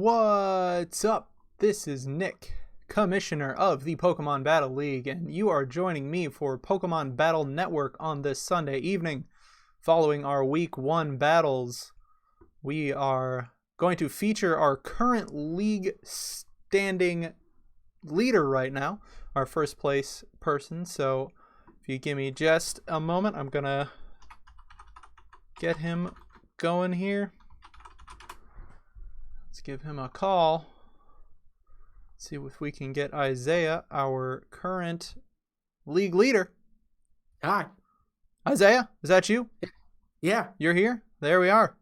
What's up? This is Nick, Commissioner of the Pokemon Battle League, and you are joining me for Pokemon Battle Network on this Sunday evening. Following our Week 1 battles, we are going to feature our current league standing leader right now, our first place person. So if you give me just a moment, I'm going to get him going here. Let's give him a call. See if we can get Isaiah, our current league leader. Hi. Isaiah, is that you? Yeah. You're here? There we are.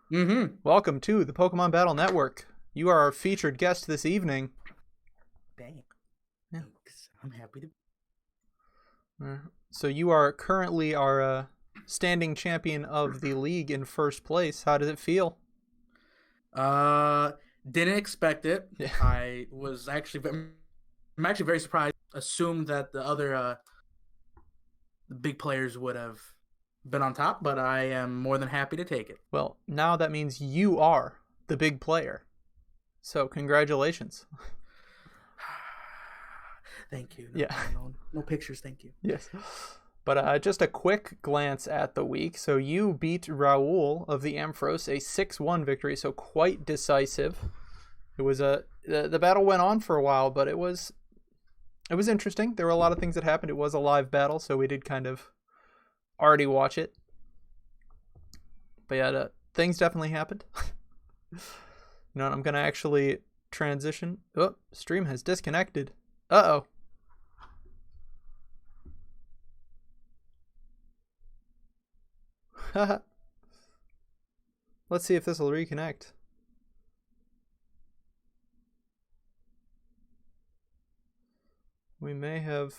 Mm-hmm. Welcome to the Pokemon Battle Network. You are our featured guest this evening. Dang. Yeah. I'm happy to. So you are currently our standing champion of the league in first place. How does it feel? Didn't expect it. Yeah. I'm actually very surprised. Assumed that the other the big players would have been on top, but I am more than happy to take it. Well, now that means you are the big player. So congratulations. Thank you. Yeah. No pictures, thank you. Yes. But just a quick glance at the week. So you beat Raul of the Ampharos, a 6-1 victory, so quite decisive. It was the battle went on for a while, but it was interesting. There were a lot of things that happened. It was a live battle, so we did kind of already watch it. But yeah, things definitely happened. I'm going to actually transition. Oh, stream has disconnected. Uh-oh. Let's see if this will reconnect. We may have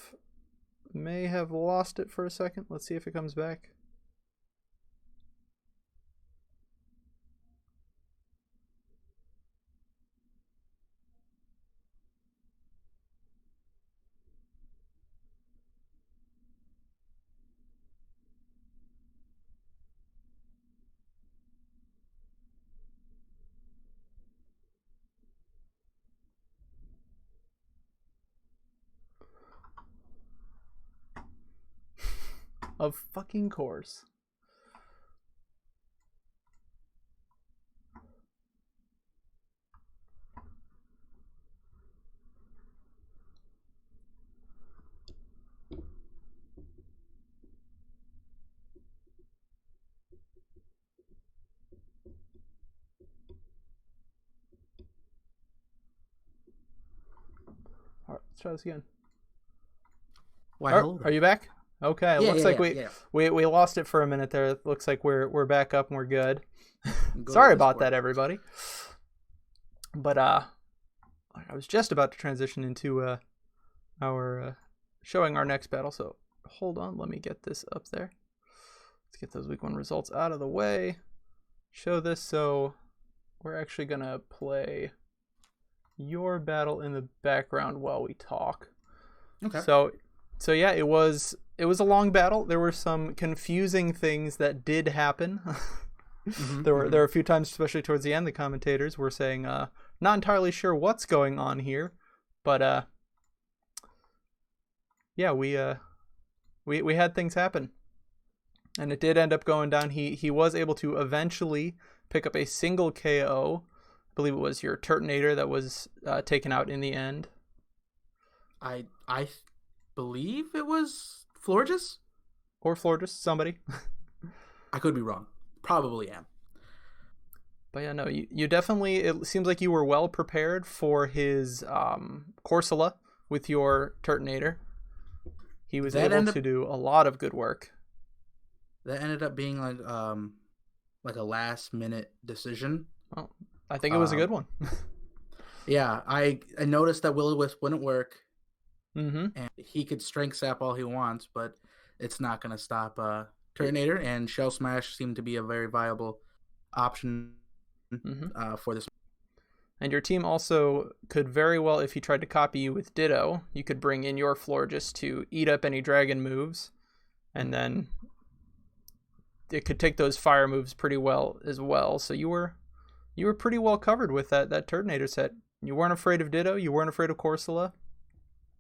lost it for a second. Let's see if it comes back. Of fucking course. All right, let's try this again. Are you back? Okay, looks like we lost it for a minute there. It looks like we're back up and we're good. Sorry about that, everybody. But I was just about to transition into our showing our next battle. So hold on, let me get this up there. Let's get those week 1 results out of the way. Show this. So we're actually gonna play your battle in the background while we talk. Okay. So yeah, it was a long battle. There were some confusing things that did happen. There were a few times, especially towards the end, the commentators were saying not entirely sure what's going on here, but yeah, we had things happen, and it did end up going down. He was able to eventually pick up a single KO. I believe it was your Turtonator that was taken out in the end. I believe it was Florges? Or Florges, somebody. I could be wrong. Probably am. But yeah, no, you definitely, it seems like you were well prepared for his Corsola with your Turtonator. He was able to do a lot of good work. That ended up being like a last minute decision. Well, I think it was a good one. Yeah, I noticed that Will-O-Wisp wouldn't work. Mm-hmm. And he could strength sap all he wants, but it's not going to stop Turtonator, and Shell Smash seemed to be a very viable option for this. And your team also could very well, if he tried to copy you with Ditto, you could bring in your Florges to eat up any dragon moves, and then it could take those fire moves pretty well as well. So you were you were pretty well covered with that Turtonator set. You weren't afraid of Ditto. You weren't afraid of Corsola.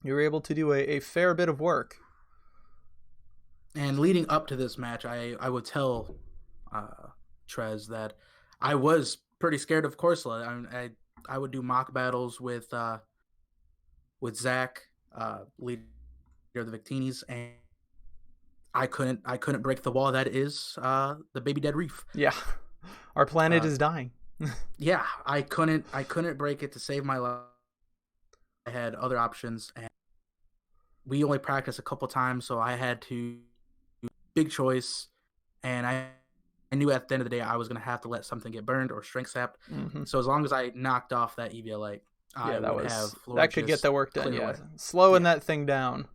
You were able to do a fair bit of work. And leading up to this match, I would tell Trez that I was pretty scared of Corsola. I would do mock battles with Zach, leader of the Victinis, and I couldn't break the wall that is the Baby Dead Reef. Yeah, our planet is dying. Yeah, I couldn't break it to save my life. I had other options, and we only practiced a couple times, so I had to big choice, and I knew at the end of the day I was going to have to let something get burned or strength sapped. Mm-hmm. So as long as I knocked off that EVLite, that could get the work done. Yeah, slowing that thing down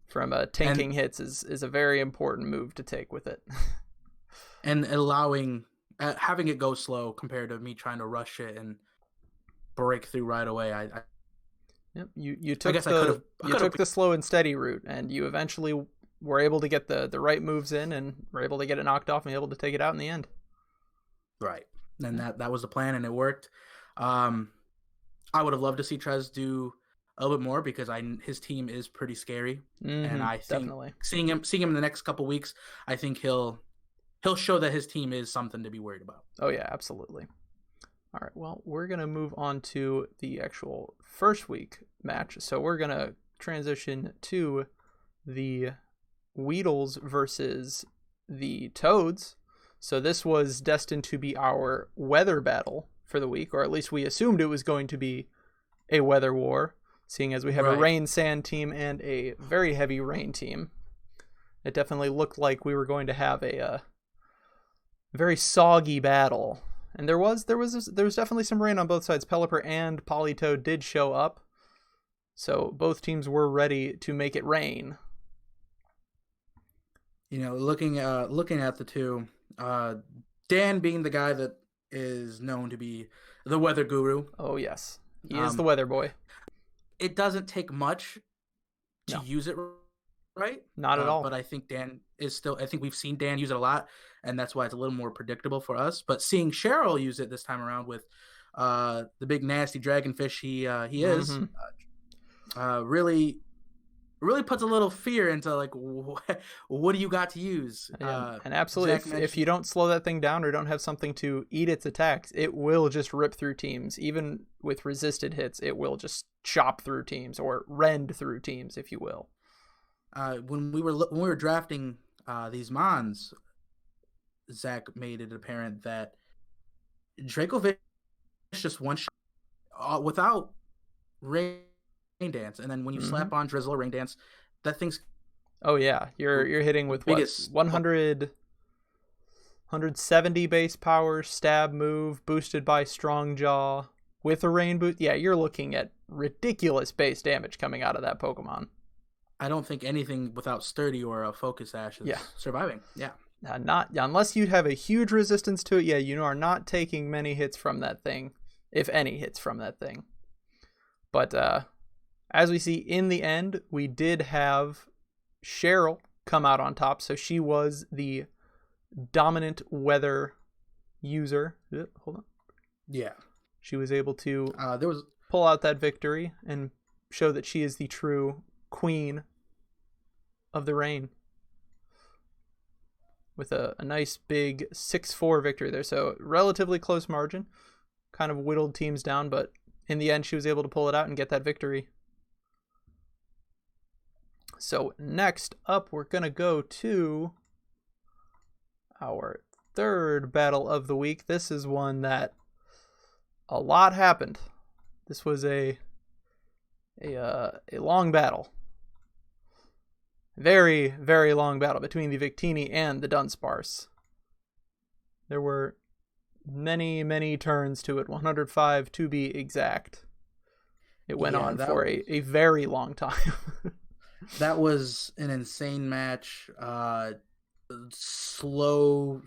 from tanking hits is a very important move to take with it. And allowing having it go slow compared to me trying to rush it and break through right away. Yep, you took the slow and steady route, and you eventually were able to get the right moves in, and were able to get it knocked off and able to take it out in the end. Right, and that was the plan, and it worked. I would have loved to see Trez do a little bit more because his team is pretty scary, and I think definitely seeing him in the next couple weeks, I think he'll show that his team is something to be worried about. Oh yeah, absolutely. All right, well, we're going to move on to the actual first week match. So we're going to transition to the Weedles versus the Toads. So this was destined to be our weather battle for the week, or at least we assumed it was going to be a weather war, seeing as we have a rain sand team and a very heavy rain team. It definitely looked like we were going to have a very soggy battle. And there was definitely some rain on both sides. Pelipper and Politoad did show up, so both teams were ready to make it rain. You know, looking at the two, Dan being the guy that is known to be the weather guru. Oh yes, he is the weather boy. It doesn't take much to use it right. Not at all. But I think Dan is still. I think we've seen Dan use it a lot, and that's why it's a little more predictable for us. But seeing Cheryl use it this time around with the big nasty dragonfish he is, really puts a little fear into like what do you got to use? And absolutely, if you don't slow that thing down or don't have something to eat its attacks, it will just rip through teams. Even with resisted hits, it will just chop through teams or rend through teams, if you will. When we were drafting these Mons, Zach made it apparent that Dracovish just one shot without rain dance, and then when you slap on Drizzle or rain dance, that thing's you're hitting with what 170 base power stab move boosted by Strong Jaw with a rain boot. Yeah, you're looking at ridiculous base damage coming out of that Pokemon. I don't think anything without Sturdy or a Focus Ash is surviving. Yeah. Not unless you have a huge resistance to it. Yeah, you are not taking many hits from that thing, if any hits from that thing. But as we see in the end, we did have Cheryl come out on top. So she was the dominant weather user. Hold on. Yeah. She was able to pull out that victory and show that she is the true queen of the rain with a nice big 6-4 victory there. So relatively close margin, kind of whittled teams down, but in the end she was able to pull it out and get that victory. So next up, we're going to go to our third battle of the week. This is one that a lot happened. This was a long battle. Very, very long battle between the Victini and the Dunsparce. There were many, many turns to it, 105 to be exact. It went on for a very long time. That was an insane match. Slow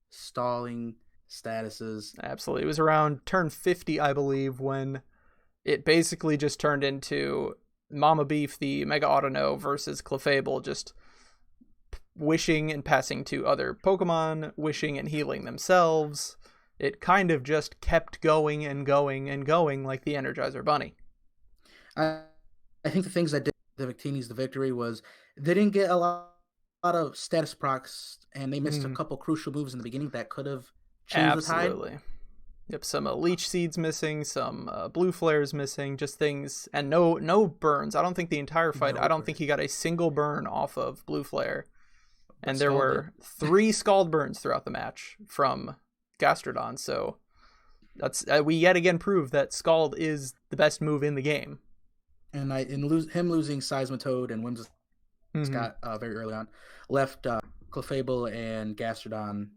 stalling statuses. Absolutely. It was around turn 50, I believe, when it basically just turned into Mama Beef, the Mega Autono, versus Clefable, just wishing and passing to other Pokemon, wishing and healing themselves. it kind of just kept going and going and going like the Energizer Bunny. I think the things that did the Victinis the victory was they didn't get a lot of status procs, and they missed a couple crucial moves in the beginning that could have changed the tide. Absolutely. Yep, some leech seeds missing, some blue flares missing, just things, and no burns. I don't think the entire fight, I don't think he got a single burn off of blue flare. And there were 3 scald burns throughout the match from Gastrodon, so that's we yet again prove that scald is the best move in the game. And him losing Seismitoad and Whimsicott very early on left Clefable and Gastrodon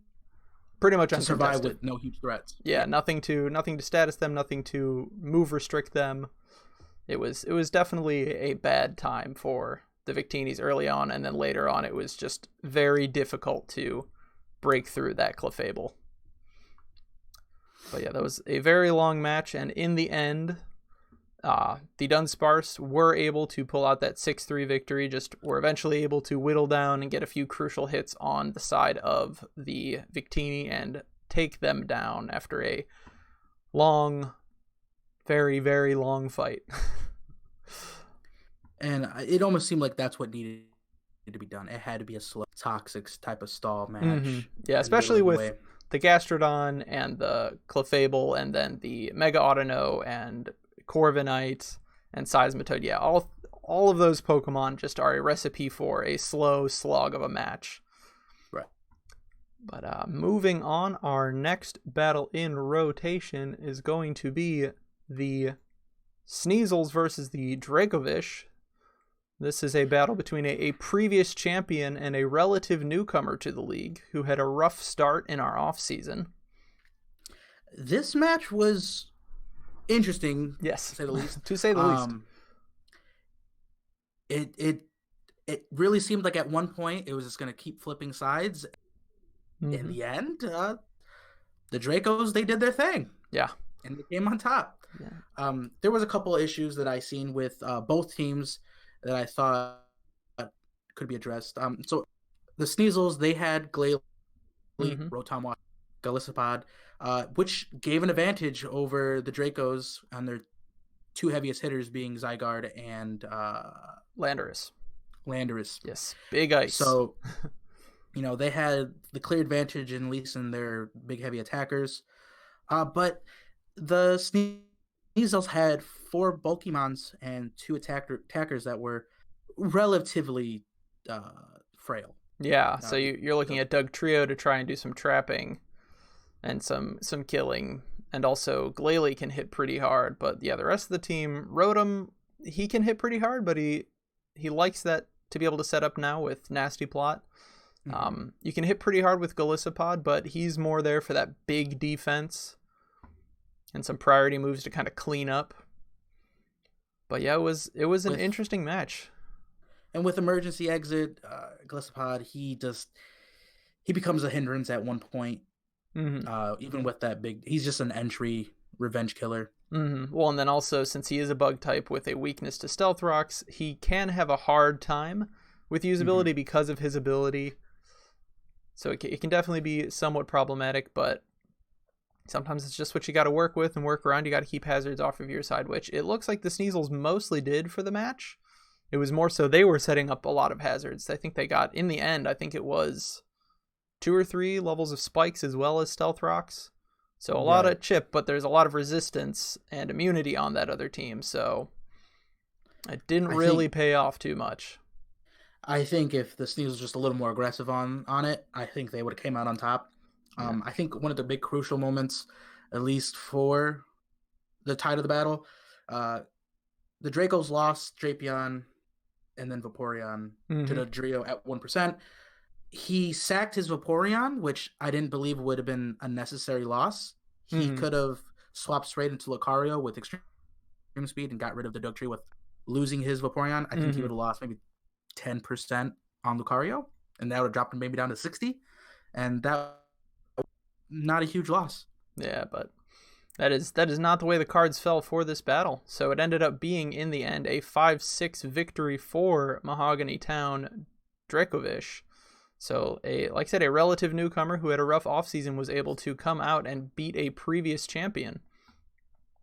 pretty much to survive with no huge threats. Yeah, nothing to status them, nothing to move restrict them. It was definitely a bad time for the Victinis early on, and then later on it was just very difficult to break through that Clefable. But yeah, that was a very long match, and in the end, the Dunsparce were able to pull out that 6-3 victory, just were eventually able to whittle down and get a few crucial hits on the side of the Victini and take them down after a long, very, very long fight. And it almost seemed like that's what needed to be done. It had to be a slow, toxic type of stall match. Yeah, especially with the Gastrodon and the Clefable and then the Mega Autono and Corviknight and Seismitoad. Yeah, all of those Pokemon just are a recipe for a slow slog of a match. Right. But moving on, our next battle in rotation is going to be the Sneasels versus the Dracovish. This is a battle between a previous champion and a relative newcomer to the league who had a rough start in our off-season. This match was interesting, yes, to say the least. To say the least. It really seemed like at one point it was just going to keep flipping sides. In the end, the Dracos, they did their thing. Yeah. And they came on top. Yeah. There was a couple of issues that I seen with both teams that I thought could be addressed. So the Sneasels, they had Glalie, Rotom, Golisopod, which gave an advantage over the Dracos on their 2 heaviest hitters being Zygarde and Landorus. Yes, big ice. So, they had the clear advantage at least in their big heavy attackers. But the Sneasels had 4 Bulkymons and 2 attackers that were relatively frail. Yeah, so you're looking at Dugtrio to try and do some trapping and some killing, and also Glalie can hit pretty hard. But yeah, the rest of the team, Rotom, he can hit pretty hard, but he likes that to be able to set up now with Nasty Plot. You can hit pretty hard with Golisopod, but he's more there for that big defense and some priority moves to kind of clean up. But yeah, it was an interesting match. And with emergency exit, Golisopod, he becomes a hindrance at one point. Even with that he's just an entry revenge killer. Well, and then also, since he is a bug type with a weakness to Stealth Rocks, he can have a hard time with usability because of his ability. So it can definitely be somewhat problematic, but sometimes it's just what you got to work with and work around. You got to keep hazards off of your side, which it looks like the Sneasels mostly did for the match. It was more so they were setting up a lot of hazards. I think they got, in the end, I think it was 2 or 3 levels of spikes as well as Stealth Rocks. So a lot of chip, but there's a lot of resistance and immunity on that other team. So it didn't really pay off too much. I think if the Sneasels was just a little more aggressive on it, I think they would have came out on top. I think one of the big crucial moments, at least for the tide of the battle, the Dracos lost Drapion and then Vaporeon to the Drio at 1%. He sacked his Vaporeon, which I didn't believe would have been a necessary loss. He could have swapped straight into Lucario with extreme speed and got rid of the Dugtrio with losing his Vaporeon. I think he would have lost maybe 10% on Lucario, and that would have dropped him maybe down to 60, and that not a huge loss. Yeah, but that is not the way the cards fell for this battle. So it ended up being, in the end, a 5-6 victory for Mahogany Town Dracovish. So like I said, a relative newcomer who had a rough offseason was able to come out and beat a previous champion.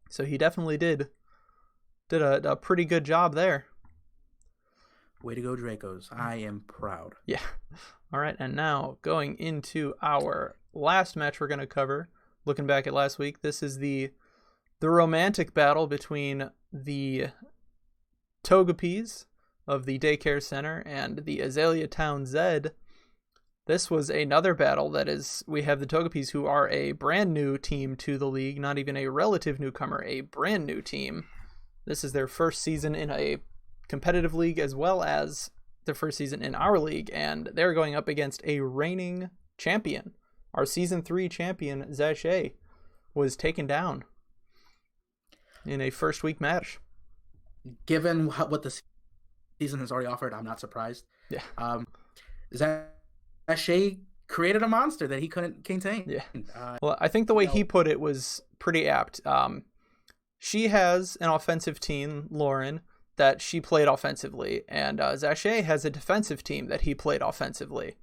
So he definitely did a pretty good job there. Way to go, Dracos. I am proud. Yeah. All right, and now going into our last match we're going to cover, looking back at last week, this is the romantic battle between the Togepi's of the Daycare Center and the Azalea Town Zed. This was another battle that is, we have the Togepi's, who are a brand new team to the league, not even a relative newcomer, a brand new team. This is their first season in a competitive league as well as their first season in our league, and they're going up against a reigning champion. Our Season 3 champion, Zache, was taken down in a first week match. Given what the season has already offered, I'm not surprised. Yeah. Zache created a monster that he couldn't contain. Yeah. Well, I think the way he put it was pretty apt. She has an offensive team, Lauren, that she played offensively, and Zache has a defensive team that he played offensively.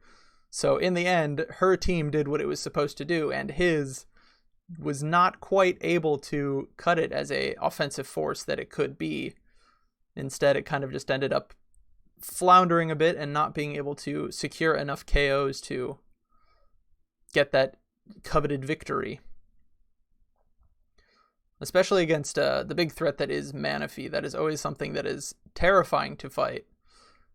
So in the end, her team did what it was supposed to do, and his was not quite able to cut it as a offensive force that it could be. Instead, it kind of just ended up floundering a bit and not being able to secure enough KOs to get that coveted victory. Especially against the big threat that is Manaphy. That is always something that is terrifying to fight.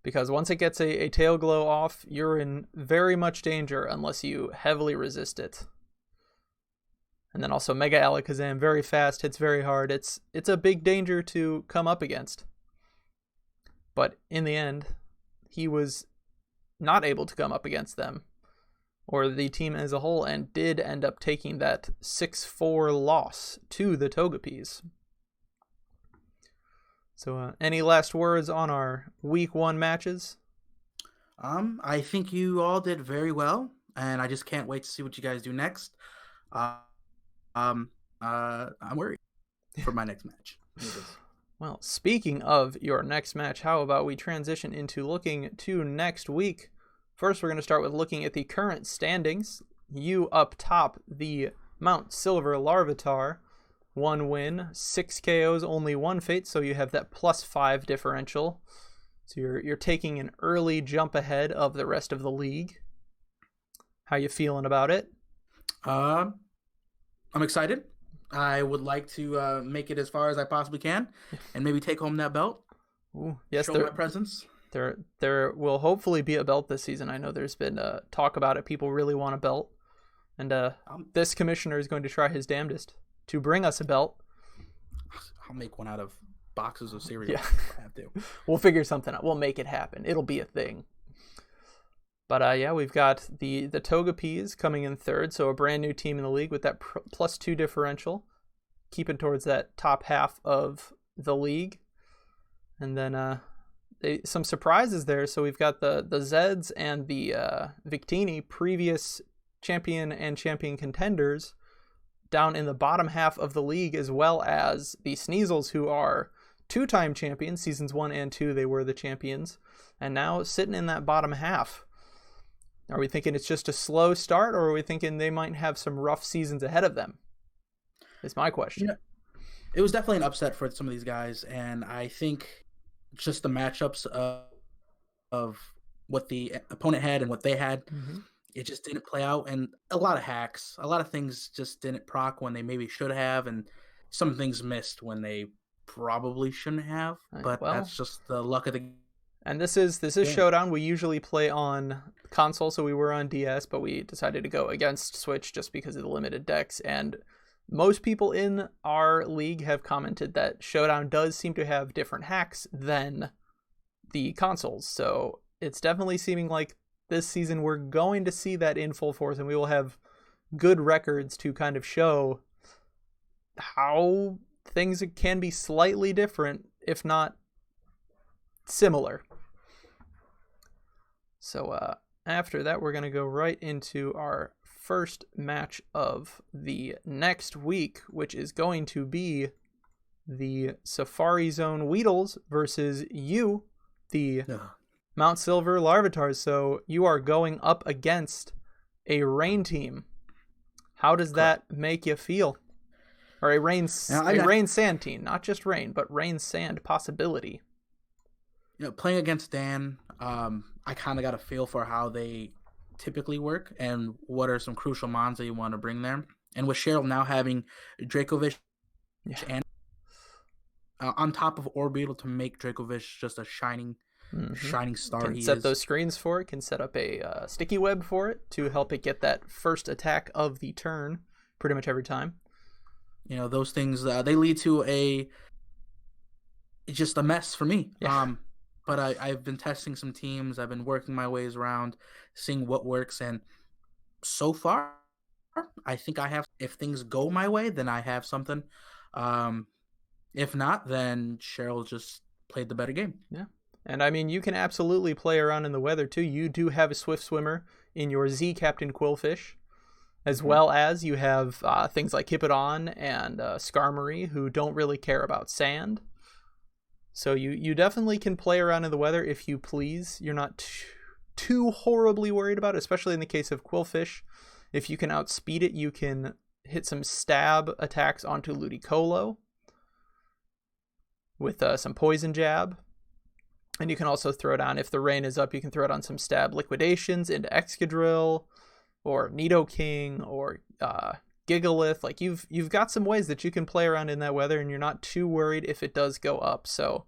Because once it gets a tail glow off, you're in very much danger unless you heavily resist it. And then also Mega Alakazam, very fast, hits very hard. It's a big danger to come up against. But in the end, he was not able to come up against them, or the team as a whole, and did end up taking that 6-4 loss to the Togepi's. So any last words on our week 1 matches? I think you all did very well, and I just can't wait to see what you guys do next. I'm worried for my next match. Well, speaking of your next match, how about we transition into looking to next week? First, we're going to start with looking at the current standings. You up top, the Mount Silver Larvitar, 1 win, 6 KOs, only 1 fate, so you have that +5 differential. So you're taking an early jump ahead of the rest of the league. How you feeling about it? I'm excited. I would like to make it as far as I possibly can, and maybe take home that belt. Ooh, yes, show my presence. There will hopefully be a belt this season. I know there's been talk about it. People really want a belt, and this commissioner is going to try his damnedest to bring us a belt. I'll make one out of boxes of cereal. Yeah. If I have to. We'll figure something out. We'll make it happen. It'll be a thing. But yeah, we've got the Togepi's coming in third, so a brand new team in the league with that +2 differential, keeping towards that top half of the league. And then some surprises there. So we've got the Zeds and the Victini, previous champion and champion contenders, down in the bottom half of the league, as well as the Sneasels, who are 2-time champions. Seasons 1 and 2, they were the champions, and now sitting in that bottom half. Are we thinking it's just a slow start, or are we thinking they might have some rough seasons ahead of them? Is my question. Yeah, it was definitely an upset for some of these guys, and I think just the matchups of what the opponent had and what they had, it just didn't play out, and a lot of hacks. A lot of things just didn't proc when they maybe should have, and some things missed when they probably shouldn't have, but that's just the luck of the game. And this is Showdown. We usually play on console, so we were on DS, but we decided to go against Switch just because of the limited decks. And most people in our league have commented that Showdown does seem to have different hacks than the consoles. So it's definitely seeming like this season we're going to see that in full force, and we will have good records to kind of show how things can be slightly different, if not similar. So after that, we're going to go right into our first match of the next week, which is going to be the Safari Zone Weedles versus you, the Mount Silver Larvitar. So you are going up against a rain team. How does that make you feel? Or a rain sand team, not just rain, but rain sand possibility. Playing against Dan, I kind of got a feel for how they typically work and what are some crucial mons that you want to bring there. And with Cheryl now having Dracovish and on top of Orbeetle to make Dracovish just a shining star. Can set those screens for it, can set up a sticky web for it to help it get that first attack of the turn pretty much every time. Those things, they lead to just a mess for me. Yeah. But I've been testing some teams. I've been working my ways around, seeing what works. And so far, I think I have, if things go my way, then I have something. If not, then Cheryl just played the better game. Yeah. And I mean, you can absolutely play around in the weather too. You do have a Swift Swimmer in your Z Captain Quillfish, as well as you have things like Hippodon and Skarmory, who don't really care about sand. So you definitely can play around in the weather if you please. You're not too horribly worried about it, especially in the case of Quillfish. If you can outspeed it, you can hit some stab attacks onto Ludicolo with some Poison Jab. And you can also throw down, if the rain is up, you can throw it on some stab liquidations into Excadrill or Nidoking or Gigalith. Like you've got some ways that you can play around in that weather, and you're not too worried if it does go up. So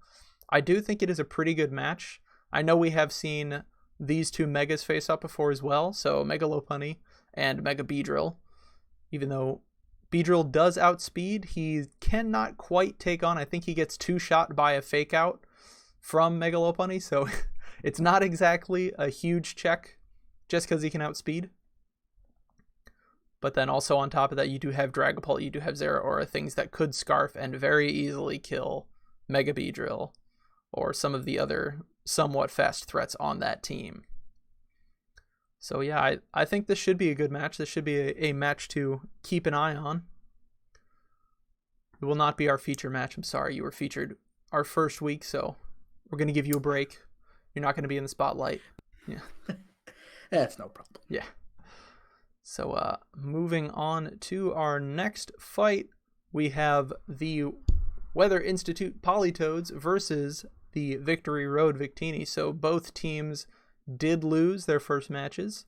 I do think it is a pretty good match. I know we have seen these two Megas face up before as well, so Mega Lopunny and Mega Beedrill. Even though Beedrill does outspeed, he cannot quite take on, I think he gets two-shot by a Fake Out from Mega Lopunny, so it's not exactly a huge check just because he can outspeed. But then also on top of that, you do have Dragapult, you do have Zeraora, things that could Scarf and very easily kill Mega Beedrill or some of the other somewhat fast threats on that team. So yeah, I think this should be a good match. This should be a match to keep an eye on. It will not be our feature match. I'm sorry, you were featured our first week, so we're going to give you a break. You're not going to be in the spotlight. Yeah. That's no problem. Yeah. So moving on to our next fight, we have the Weather Institute Politoads versus the Victory Road Victini. So both teams did lose their first matches.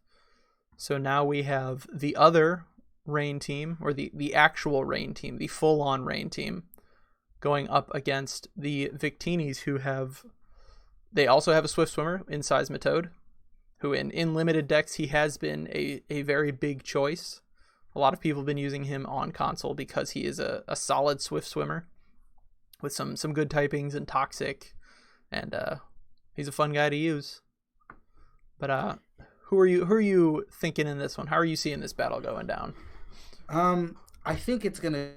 So now we have the other rain team, or the actual rain team, the full-on rain team, going up against the Victinis, they also have a Swift Swimmer in Seismitoad, who in limited decks, he has been a very big choice. A lot of people have been using him on console because he is a solid Swift Swimmer with some good typings and Toxic, and he's a fun guy to use. But who are you thinking in this one? How are you seeing this battle going down? I think it's gonna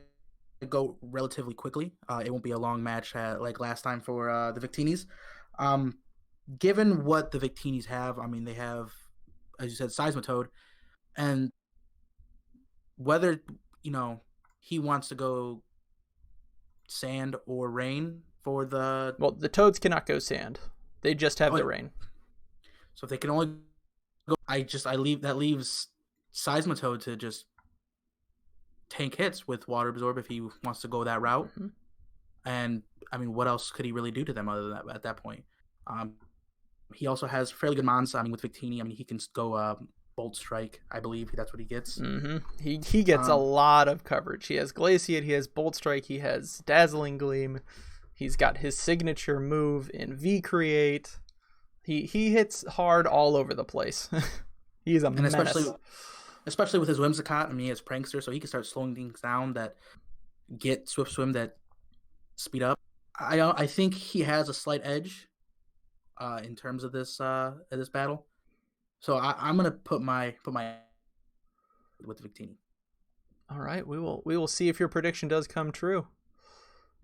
go relatively quickly. It won't be a long match like last time for the Victinis. Given what the Victinis have, I mean, they have, as you said, Seismitoad, and whether he wants to go sand or rain for the Toads cannot go sand. They just have the rain. So if they can only go, that leaves Seismitoad to just tank hits with Water Absorb if he wants to go that route. Mm-hmm. And I mean, what else could he really do to them other than that at that point? He also has fairly good mons. I mean, with Victini, I mean, he can go Bolt Strike. I believe that's what he gets. Mm-hmm. He gets a lot of coverage. He has Glaciate, he has Bolt Strike, he has Dazzling Gleam. He's got his signature move in V-Create. He hits hard all over the place. He's a menace. Especially with his Whimsicott. I mean, he has Prankster, so he can start slowing things down that get Swift Swim that speed up. I think he has a slight edge in terms of this battle. So I'm gonna put my with Victini. All right, we will see if your prediction does come true.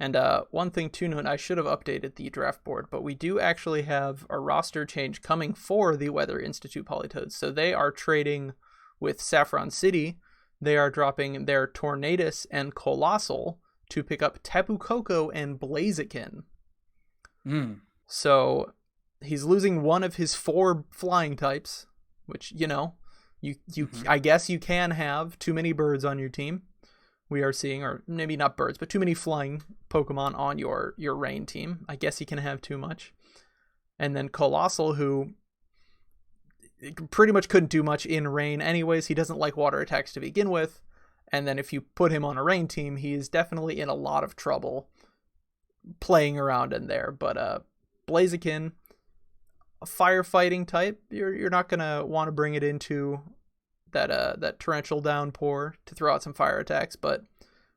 And one thing to note, I should have updated the draft board, but we do actually have a roster change coming for the Weather Institute Politoads. So they are trading with Saffron City. They are dropping their Tornadus and Colossal to pick up Tapu Koko and Blaziken. So He's losing one of his 4 flying types, which, I guess you can have too many birds on your team. We are seeing, or maybe not birds, but too many flying Pokemon on your rain team. I guess you can have too much. And then Colossal, who pretty much couldn't do much in rain anyways. He doesn't like water attacks to begin with. And then if you put him on a rain team, he's definitely in a lot of trouble playing around in there. But Blaziken, a firefighting type, you're not going to want to bring it into that torrential downpour to throw out some fire attacks, but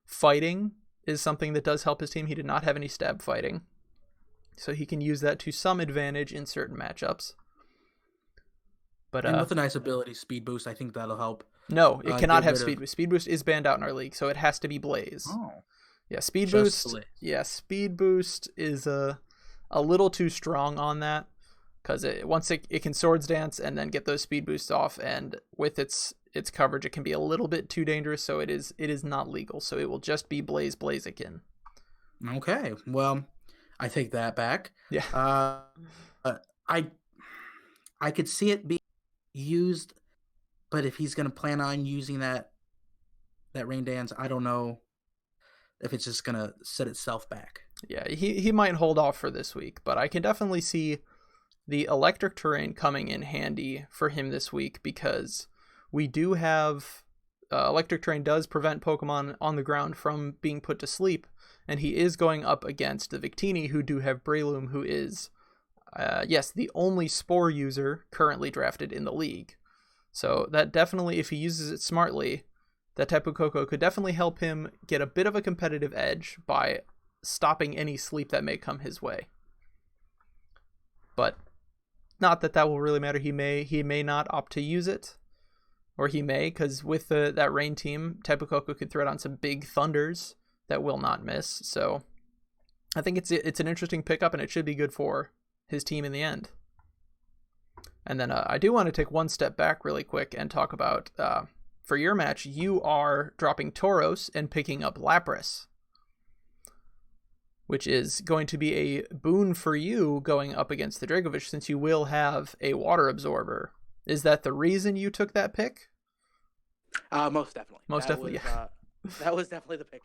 fighting is something that does help his team. He did not have any stab fighting, so he can use that to some advantage in certain matchups. But and with a nice ability, Speed Boost, I think that'll help. No, it cannot have Speed Boost. Speed Boost is banned out in our league, so it has to be Blaze. Oh. Yeah, Speed Boost. Blaze. Yeah, Speed Boost is a little too strong on that, because once it can Swords Dance and then get those speed boosts off, and with its coverage, it can be a little bit too dangerous. So it is not legal. So it will just be Blaziken. Okay, well, I take that back. Yeah. I could see it being used, but if he's going to plan on using that Rain Dance, I don't know if it's just going to set itself back. Yeah, he might hold off for this week, but I can definitely see the electric terrain coming in handy for him this week, because we do have electric terrain does prevent Pokemon on the ground from being put to sleep, and he is going up against the Victini, who do have Breloom, who is the only Spore user currently drafted in the league. So that definitely, if he uses it smartly, that Tapu Koko could definitely help him get a bit of a competitive edge by stopping any sleep that may come his way. But not that will really matter. He may not opt to use it, or he may, because with that rain team, Tapu Koko could throw down some big thunders that will not miss. So I think it's an interesting pickup, and it should be good for his team in the end. And then I do want to take one step back really quick and talk about, for your match, you are dropping Tauros and picking up Lapras, which is going to be a boon for you going up against the Dracovish, since you will have a water absorber. Is that the reason you took that pick? Most definitely. Yeah. That was definitely the pick.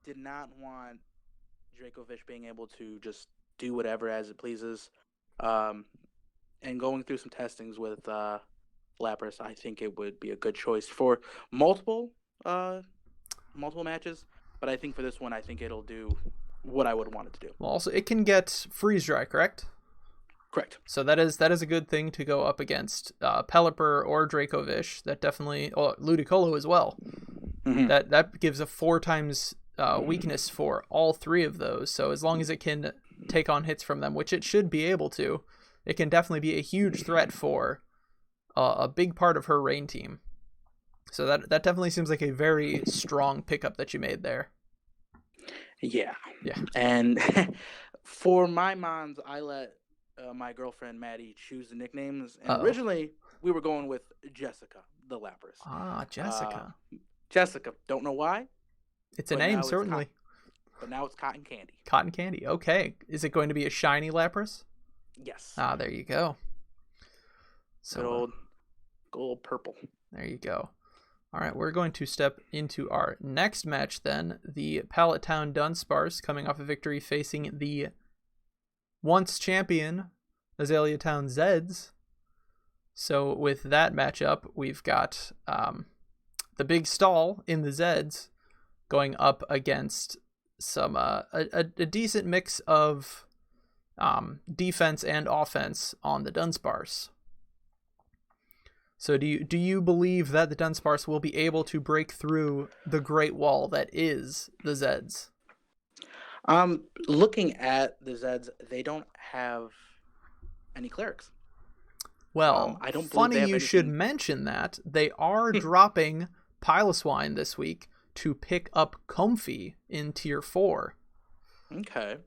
Did not want Dracovish being able to just do whatever as it pleases. And going through some testings with Lapras, I think it would be a good choice for multiple matches. But I think for this one, I think it'll do what I would want it to do. Well, also, it can get freeze dry, correct? Correct. So that is a good thing to go up against Pelipper or Dracovish. That definitely, Ludicolo as well. Mm-hmm. That gives a 4 times weakness for all 3 of those. So as long as it can take on hits from them, which it should be able to, it can definitely be a huge threat for a big part of her rain team. So that definitely seems like a very strong pickup that you made there. Yeah. Yeah. And for my mons, I let my girlfriend Maddie choose the nicknames. And originally, we were going with Jessica, the Lapras. Ah, Jessica. Jessica. Don't know why. It's a name, certainly. But now it's Cotton Candy. Cotton Candy. Okay. Is it going to be a shiny Lapras? Yes. Ah, there you go. So good old purple. There you go. All right, we're going to step into our next match then. The Pallet Town Dunsparce coming off a victory facing the once champion Azalea Town Zeds. So with that matchup, we've got the big stall in the Zeds going up against some a decent mix of defense and offense on the Dunsparce. So do you believe that the Dunsparce will be able to break through the Great Wall that is the Zeds? Looking at the Zeds, they don't have any clerics. Well, I don't funny you should mention that. They are dropping Piloswine this week to pick up Comfey in Tier 4. Okay.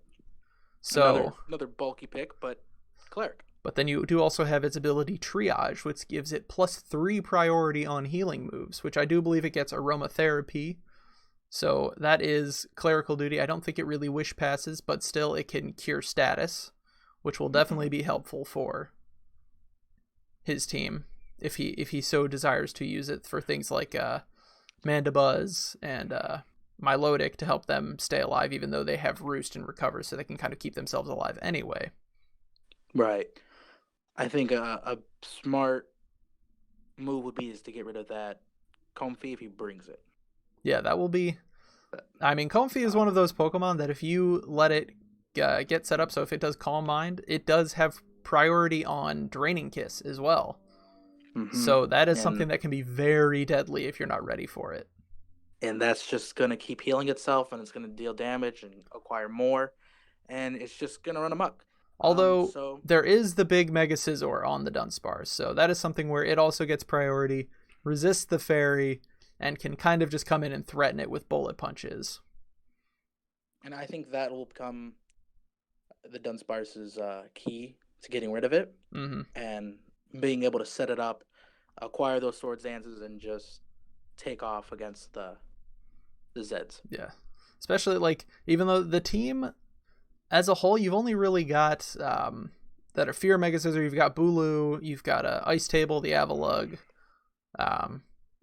So another bulky pick, but cleric. But then you do also have its ability Triage, which gives it +3 priority on healing moves, which I do believe it gets Aromatherapy. So that is clerical duty. I don't think it really wish passes, but still it can cure status, which will definitely be helpful for his team if he so desires to use it for things like Mandibuzz and Milotic to help them stay alive, even though they have Roost and Recover, so they can kind of keep themselves alive anyway. Right. I think a smart move would be is to get rid of that Comfey if he brings it. Yeah, that will be... I mean, Comfey is one of those Pokemon that if you let it get set up, so if it does Calm Mind, it does have priority on Draining Kiss as well. Mm-hmm. So that is something that can be very deadly if you're not ready for it. And that's just going to keep healing itself, and it's going to deal damage and acquire more, and it's just going to run amok. Although there is the big Mega Scizor on the Dunsparce, so that is something where it also gets priority, resists the Fairy, and can kind of just come in and threaten it with bullet punches. And I think that will become the Dunsparce's key to getting rid of it, and being able to set it up, acquire those Swords Dances, and just take off against the Zeds. Yeah, especially like even though the team as a whole, you've only really got that are Fear Mega Scizor. You've got Bulu, you've got Ice Table, the Avalugg.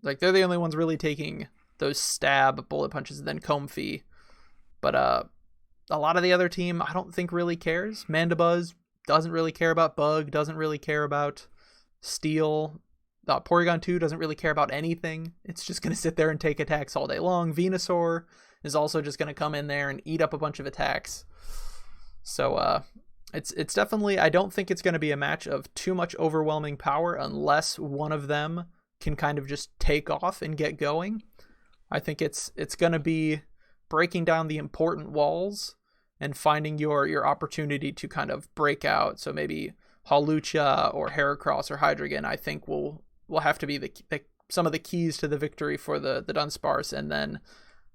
Like they're the only ones really taking those stab bullet punches, and then Comfey. But a lot of the other team, I don't think really cares. Mandibuzz doesn't really care about Bug, doesn't really care about Steel. Porygon 2 doesn't really care about anything. It's just going to sit there and take attacks all day long. Venusaur is also just going to come in there and eat up a bunch of attacks. So it's definitely, I don't think it's going to be a match of too much overwhelming power unless one of them can kind of just take off and get going. I think it's going to be breaking down the important walls and finding your opportunity to kind of break out. So maybe Hawlucha or Heracross or Hydreigon, I think will have to be some of the keys to the victory for the Dunsparce. And then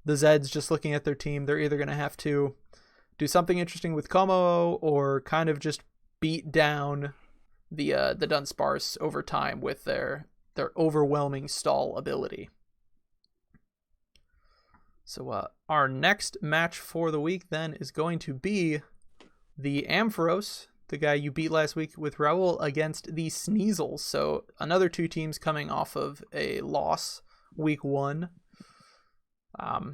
the Zeds, just looking at their team, they're either going to have to do something interesting with Como or kind of just beat down the Dunsparce over time with their overwhelming stall ability. So our next match for the week then is going to be the Ampharos, the guy you beat last week with Raul, against the Sneasels. So another two teams coming off of a loss week 1. How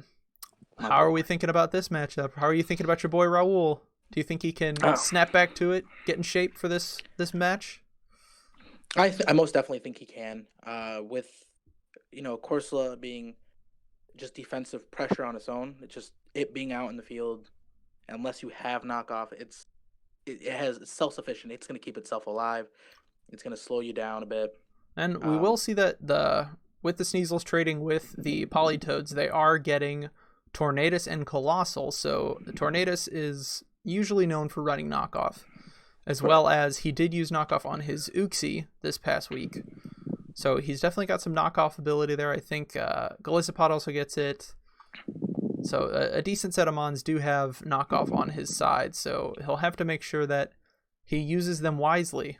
are we thinking about this matchup? How are you thinking about your boy Raul? Do you think he can snap back to it, get in shape for this match? I most definitely think he can. With Corsola being just defensive pressure on its own, it's just it being out in the field. Unless you have knockoff, it has self-sufficient. It's going to keep itself alive. It's going to slow you down a bit. And we will see that with the Sneasels trading with the Politoads, they are getting Tornadus and Colossal. So the Tornadus is usually known for running knockoff, as well as he did use knockoff on his Uxie this past week. So he's definitely got some knockoff ability there. I think Golisopod also gets it. So a decent set of Mons do have knockoff on his side. So he'll have to make sure that he uses them wisely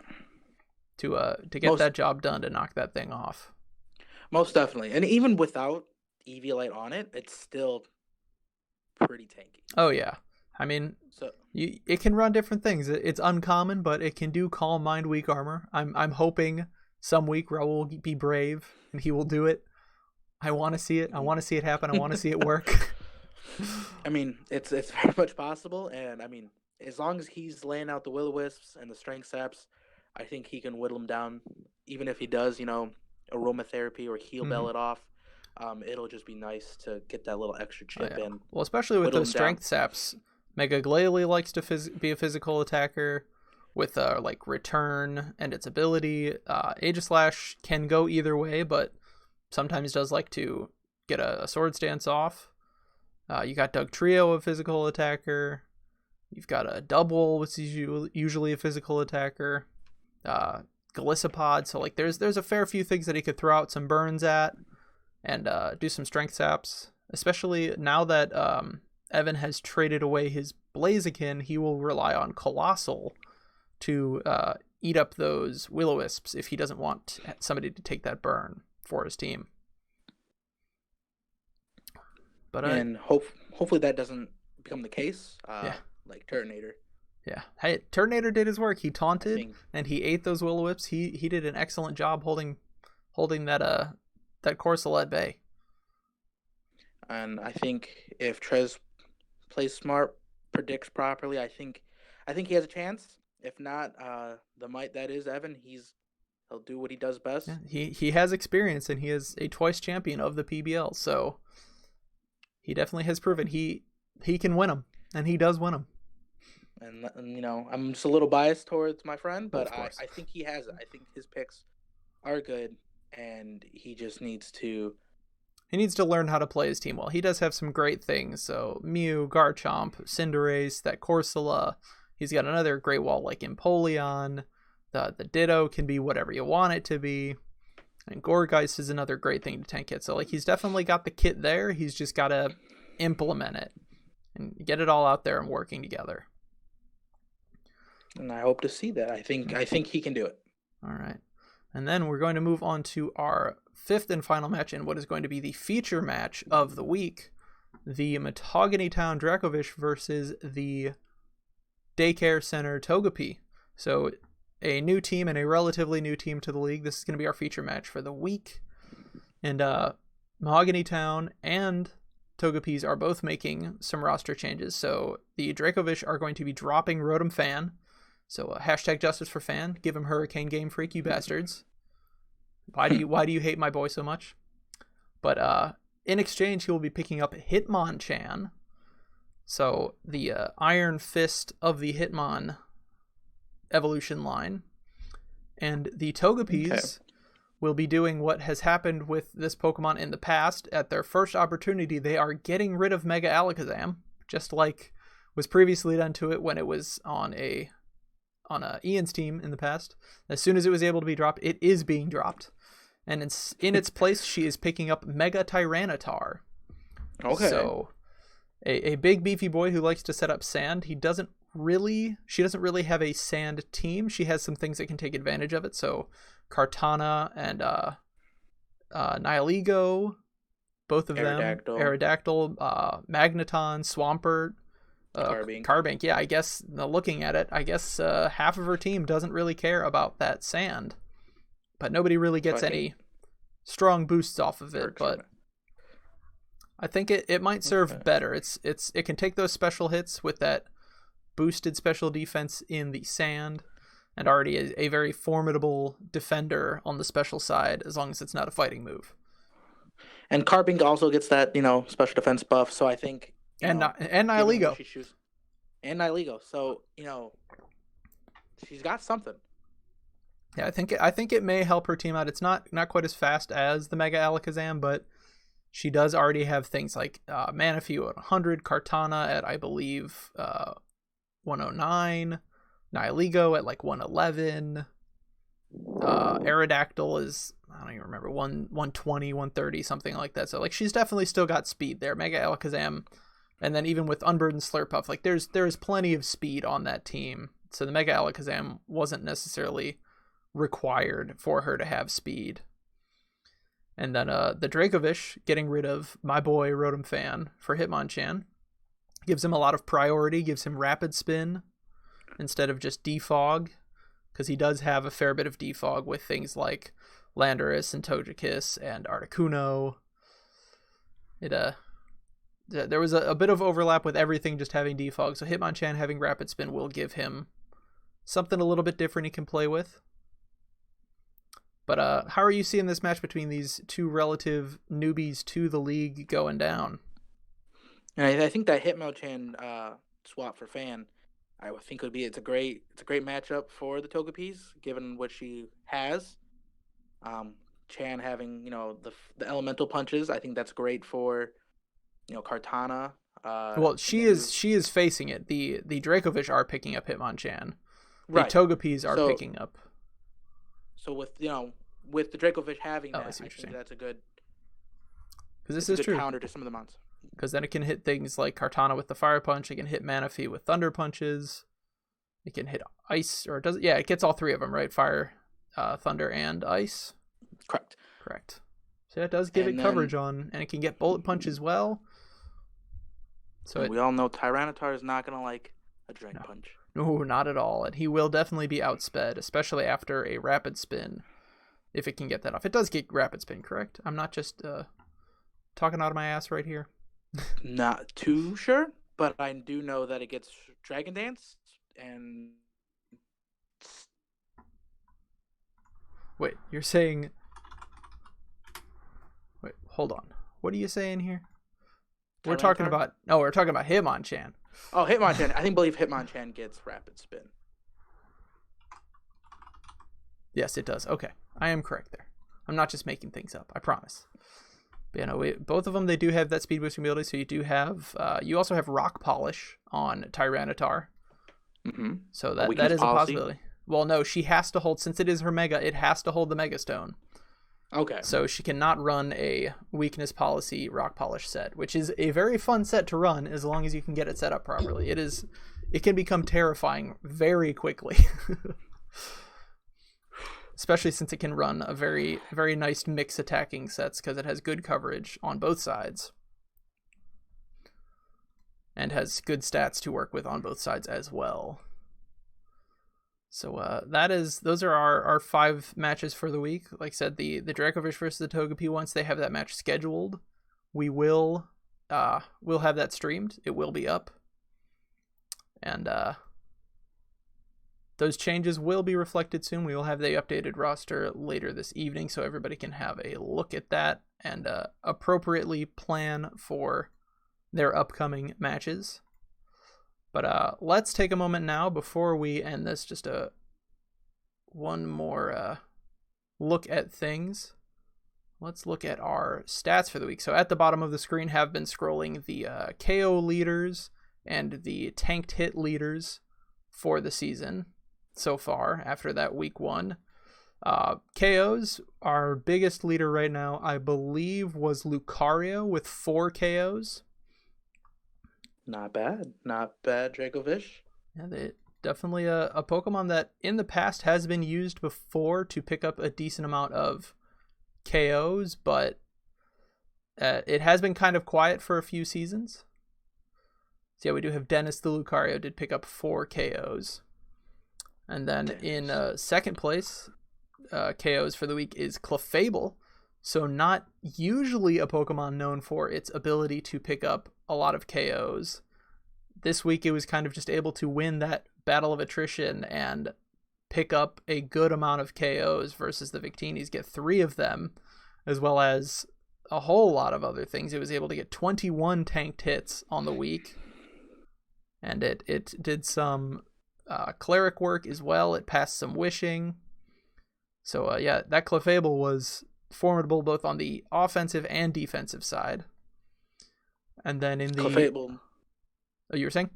to get that job done, to knock that thing off. Most definitely. And even without Eviolite on it, it's still pretty tanky. Oh, yeah. I mean, it can run different things. It's uncommon, but it can do Calm Mind, Weak Armor. I'm hoping some week Raul will be brave and he will do it. I want to see it. I want to see it happen. I want to see it work. I mean, it's very much possible, and I mean, as long as he's laying out the Will-O-Wisps and the Strength Saps, I think he can whittle them down. Even if he does, aromatherapy or heal bell it off, it'll just be nice to get that little extra chip in. Well, especially with those Strength Saps, Mega Glalie likes to be a physical attacker with like Return and its ability. Aegislash can go either way, but sometimes does like to get a Swords Dance off. You got Dugtrio, a physical attacker. You've got a Double, which is usually a physical attacker. Golisopod, so like there's a fair few things that he could throw out some burns at and do some Strength Saps. Especially now that Evan has traded away his Blaziken, he will rely on Colossal to eat up those Will-O-Wisps if he doesn't want somebody to take that burn for his team. But hopefully that doesn't become the case. Like Turtonator. Yeah. Hey, Turtonator did his work. He taunted and he ate those Will-O-Wisps. He did an excellent job holding that Corsola at bay. And I think if Trez plays smart, predicts properly, I think he has a chance. If not, the might that is Evan, he'll do what he does best. Yeah, he has experience and he is a twice champion of the PBL, so he definitely has proven he can win them, and he does win them. And I'm just a little biased towards my friend, but I think he has it. I think his picks are good, and he just needs to learn how to play his team well. He does have some great things. So Mew, Garchomp, Cinderace, that Corsola. He's got another great wall like Empoleon. The Ditto can be whatever you want it to be. And Gourgeist is another great thing to tank it. So like he's definitely got the kit there. He's just got to implement it and get it all out there and working together. And I hope to see that. I think he can do it. All right. And then we're going to move on to our fifth and final match in what is going to be the feature match of the week. The Mahogany Town Dracovish versus the Daycare Center Togepi. So a new team and a relatively new team to the league. This is going to be our feature match for the week. And Mahogany Town and Togepis are both making some roster changes. So the Dracovish are going to be dropping Rotom Fan. So hashtag justice for Fan. Give him Hurricane Game Freak, you bastards. Why do you hate my boy so much? But in exchange, he will be picking up Hitmonchan. So the Iron Fist of the Hitmon evolution line. And the Togepis will be doing what has happened with this Pokemon in the past. At their first opportunity, they are getting rid of Mega Alakazam, just like was previously done to it when it was on Ian's team in the past. As soon as it was able to be dropped, it is being dropped. And in its place, she is picking up Mega Tyranitar. Okay. So a big beefy boy who likes to set up sand. She doesn't really have a sand team. She has some things that can take advantage of it. So Kartana and Nihilego, both of them. Aerodactyl, Magneton, Swampert, Carbink. Yeah, I guess looking at it, half of her team doesn't really care about that sand, but nobody really gets any strong boosts off of it. But I think it might serve better. It can take those special hits with that boosted special defense in the sand, and already is a very formidable defender on the special side as long as it's not a fighting move. And Carbink also gets that special defense buff. So I think. And Nihilego. And Nihilego. So, she's got something. Yeah, I think it may help her team out. It's not quite as fast as the Mega Alakazam, but she does already have things like Manaphy at 100, Kartana at, I believe, 109, Nihilego at like 111. Aerodactyl is, I don't even remember, 120, 130, something like that. So like she's definitely still got speed there. Mega Alakazam. And then even with Unburdened Slurpuff, like there's plenty of speed on that team. So the Mega Alakazam wasn't necessarily required for her to have speed. And then the Dracovish getting rid of my boy Rotom Fan for Hitmonchan gives him a lot of priority, gives him Rapid Spin instead of just Defog, because he does have a fair bit of Defog with things like Landorus and Togekiss and Articuno. There was a bit of overlap with everything just having Defog, so Hitmonchan having Rapid Spin will give him something a little bit different he can play with. But how are you seeing this match between these two relative newbies to the league going down? And I think that Hitmonchan swap for Fan, I think it's a great matchup for the Togepis, given what she has. Chan having the elemental punches, I think that's great for Kartana. Well, she is facing it. The Dracovish are picking up Hitmonchan. The Togepis are picking up. So with the Dracovish having that, I think that's a good. Because this is true. Counter to some of the mons. Because then it can hit things like Kartana with the Fire Punch. It can hit Manaphy with Thunder Punches. It can hit Ice, or does it? Yeah, it gets all three of them, right? Fire, Thunder, and Ice. Correct. So that does give it coverage on, and it can get Bullet Punch as well. So we all know Tyranitar is not going to like Dragon Punch. No, not at all. And he will definitely be outsped, especially after a Rapid Spin, if it can get that off. It does get Rapid Spin, correct? I'm not just talking out of my ass right here. Not too sure, but I do know that it gets Dragon Dance and... Wait, you're saying... Wait, hold on. What are you saying here? We're talking about... No, we're talking about Hitmonchan. Oh, Hitmonchan. I believe Hitmonchan gets Rapid Spin. Yes, it does. Okay. I am correct there. I'm not just making things up. I promise. But, both of them, they do have that speed boosting ability. So you do have... you also have Rock Polish on Tyranitar. Mm-hmm. So that is a possibility. Well, no, she has to hold... Since it is her Mega, it has to hold the Mega Stone. Okay. So she cannot run a Weakness Policy Rock Polish set, which is a very fun set to run as long as you can get it set up properly. It can become terrifying very quickly. Especially since it can run a very, very nice mix attacking sets because it has good coverage on both sides. And has good stats to work with on both sides as well. So those are our 5 matches for the week. Like I said, the Dracovish versus the Togepi, once they have that match scheduled, we'll have that streamed. It will be up. And those changes will be reflected soon. We will have the updated roster later this evening so everybody can have a look at that and appropriately plan for their upcoming matches. But let's take a moment now before we end this, just one more look at things. Let's look at our stats for the week. So at the bottom of the screen have been scrolling the KO leaders and the tanked hit leaders for the season so far after that week 1. KOs, our biggest leader right now, I believe, was Lucario with 4 KOs. Not bad, Dracovish. Yeah, definitely a Pokemon that in the past has been used before to pick up a decent amount of KOs, but it has been kind of quiet for a few seasons. So yeah, we do have Dennis the Lucario did pick up 4 KOs. And then in second place, KOs for the week is Clefable. So not usually a Pokemon known for its ability to pick up a lot of KOs. This week it was kind of just able to win that battle of attrition and pick up a good amount of KOs versus the Victinis, get 3 of them, as well as a whole lot of other things. It was able to get 21 tanked hits on the week. And it did some cleric work as well. It passed some wishing. So yeah, that Clefable was formidable both on the offensive and defensive side. And then in the Clefable. Oh, you were saying?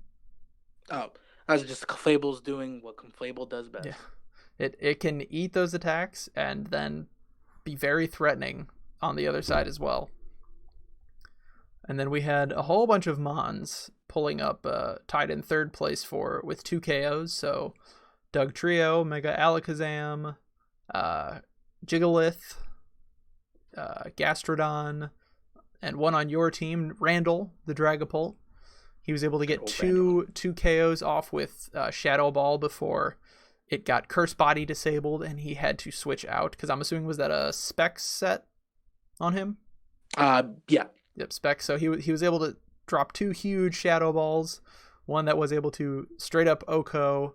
Oh, I was just Clefable's doing what Clefable does best. Yeah. It can eat those attacks and then be very threatening on the other side as well. And then we had a whole bunch of Mons pulling up, tied in third place with 2 KOs. So Doug Trio, Mega Alakazam, Jigglypuff, Gastrodon, and one on your team, Randall, the Dragapult. He was able to get two KOs off with Shadow Ball before it got Curse Body disabled, and he had to switch out. Because I'm assuming, was that a Spec set on him? Yeah. Yep, Spec. So he was able to drop 2 huge Shadow Balls. One that was able to straight up OHKO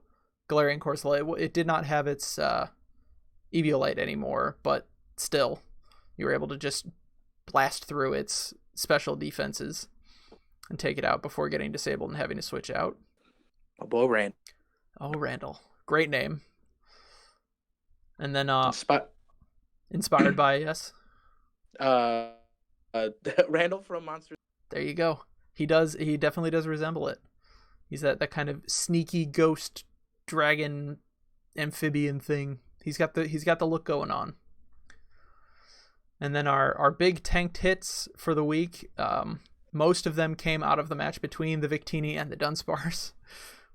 Galarian Corsola. It did not have its Eviolite anymore, but still, you were able to just blast through its special defenses and take it out before getting disabled and having to switch out. Oh, boy, Randall. Great name. And then inspired by, yes? Randall from Monster. There you go. He definitely does resemble it. He's that kind of sneaky ghost dragon amphibian thing. He's got the look going on. And then our big tanked hits for the week, most of them came out of the match between the Victini and the Dunsparce.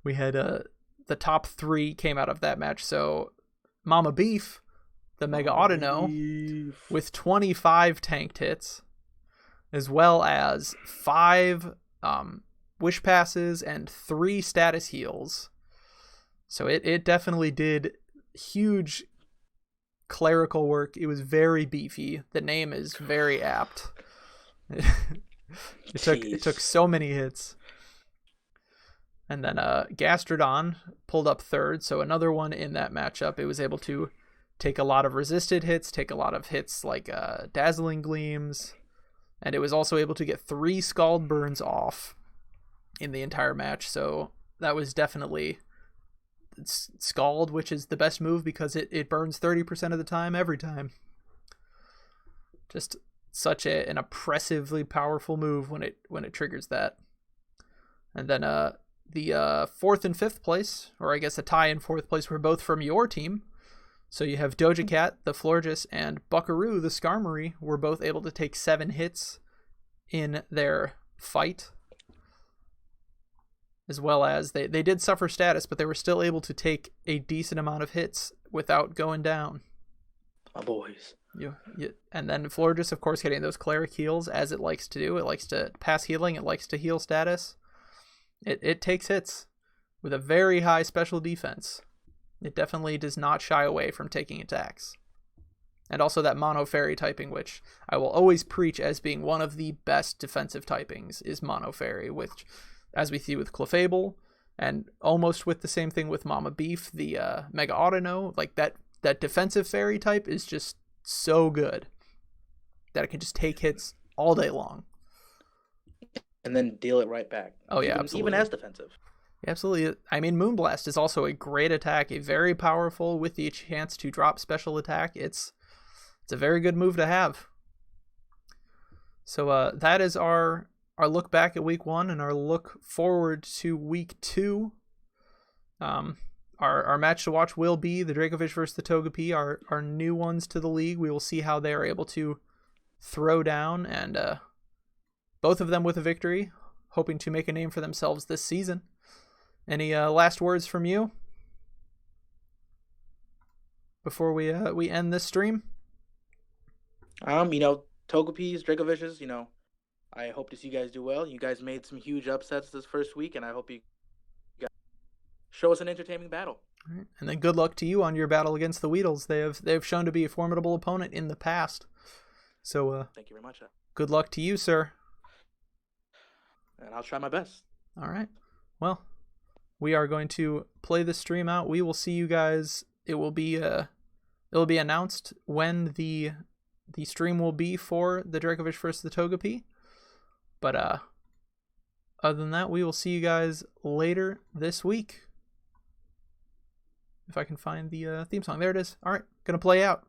We had the top 3 came out of that match. So Mama Beef, the Mega Audino, with 25 tanked hits, as well as 5 wish passes and 3 status heals. So it definitely did huge clerical work. It was very beefy. The name is very apt. It took so many hits. And then Gastrodon pulled up third, so another one in that matchup. It was able to take a lot of resisted hits, take a lot of hits like Dazzling Gleams, and it was also able to get 3 Scald Burns off in the entire match. So that was definitely Scald, which is the best move because it burns 30% of the time every time. Just such an oppressively powerful move when it triggers that. And then the 4th and 5th place, or I guess a tie in 4th place, were both from your team. So you have Doja Cat, the Florges, and Buckaroo, the Skarmory, were both able to take 7 hits in their fight. As well as they did suffer status, but they were still able to take a decent amount of hits without going down. My boys. And then Florges, of course, getting those cleric heals, as it likes to do. It likes to pass healing. It likes to heal status. It takes hits with a very high special defense. It definitely does not shy away from taking attacks. And also that mono fairy typing, which I will always preach as being one of the best defensive typings, is mono fairy, which, as we see with Clefable, and almost with the same thing with Mama Beef, the Mega Autono, like that defensive fairy type is just so good that it can just take hits all day long. And then deal it right back. Oh, yeah, absolutely. Even as defensive. Absolutely. I mean, Moonblast is also a great attack, a very powerful with the chance to drop special attack. It's a very good move to have. So that is our look back at week 1 and our look forward to week 2. Our match to watch will be the Dracovish versus the Togepi, our new ones to the league. We will see how they are able to throw down, and both of them with a victory, hoping to make a name for themselves this season. Any last words from you before we end this stream? Togepis, Dracovishes, I hope to see you guys do well. You guys made some huge upsets this first week, and I hope you guys show us an entertaining battle. All right. And then good luck to you on your battle against the Weedles. They have shown to be a formidable opponent in the past. So thank you very much. Good luck to you, sir. And I'll try my best. All right. Well, we are going to play the stream out. We will see you guys. It'll be announced when the stream will be for the Dracovish versus the Togepi. But other than that, we will see you guys later this week. If I can find the theme song. There it is. All right, gonna play out.